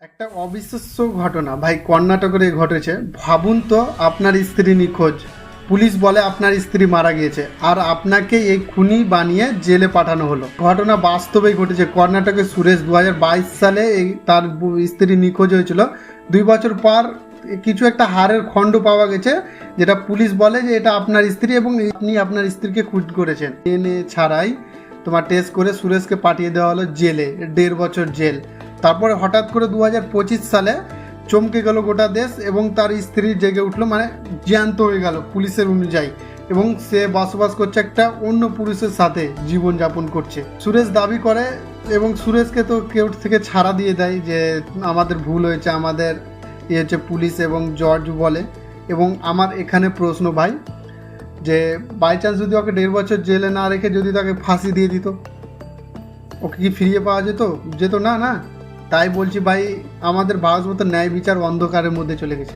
একটা অবিশ্বাস্য ঘটনা ভাই, কর্ণাটকের এই ঘটেছে। ভাবুন তো, আপনার স্ত্রী নিখোঁজ, পুলিশ বলে আপনার স্ত্রী মারা গিয়েছে, আর আপনাকে এই খুনি বানিয়ে জেলে পাঠানো হলো। ঘটনা বাস্তবেই ঘটেছে। কর্ণাটকের সুরেশ 2022 সালে তার স্ত্রী নিখোঁজ হয়েছিল। 2 বছর পর কিছু একটা হাড়ের খণ্ড পাওয়া গেছে, যেটা পুলিশ বলে যে এটা আপনার স্ত্রী এবং আপনি আপনার স্ত্রীকে খুন করেছেন। এনে ছাড়াই তোমার টেস্ট করে সুরেশকে পাঠিয়ে দেওয়া হলো জেলে, 1.5 বছর জেল। তারপরে হঠাৎ করে 2025 সালে চমকে গেল গোটা দেশ এবং তার স্ত্রী জেগে উঠলো, মানে জ্যান্ত হয়ে গেল পুলিশের অনুযায়ী, এবং সে বসবাস করছে একটা অন্য পুরুষের সাথে, জীবনযাপন করছে। সুরেশ দাবি করে এবং সুরেশকে তো কেউ থেকে ছাড়া দিয়ে দেয় যে আমাদের ভুল হয়েছে, আমাদের হচ্ছে পুলিশ এবং জর্জ বলে। এবং আমার এখানে প্রশ্ন ভাই, যে বাই চান্স যদি ওকে 1.5 বছর জেলে না রেখে যদি তাকে ফাঁসি দিয়ে দিত, ওকে কি ফিরিয়ে পাওয়া যেত? যেত না, না। তাই বলছি ভাই, আমাদের ভারত মতো ন্যায় বিচার অন্ধকারের মধ্যে চলে গেছে।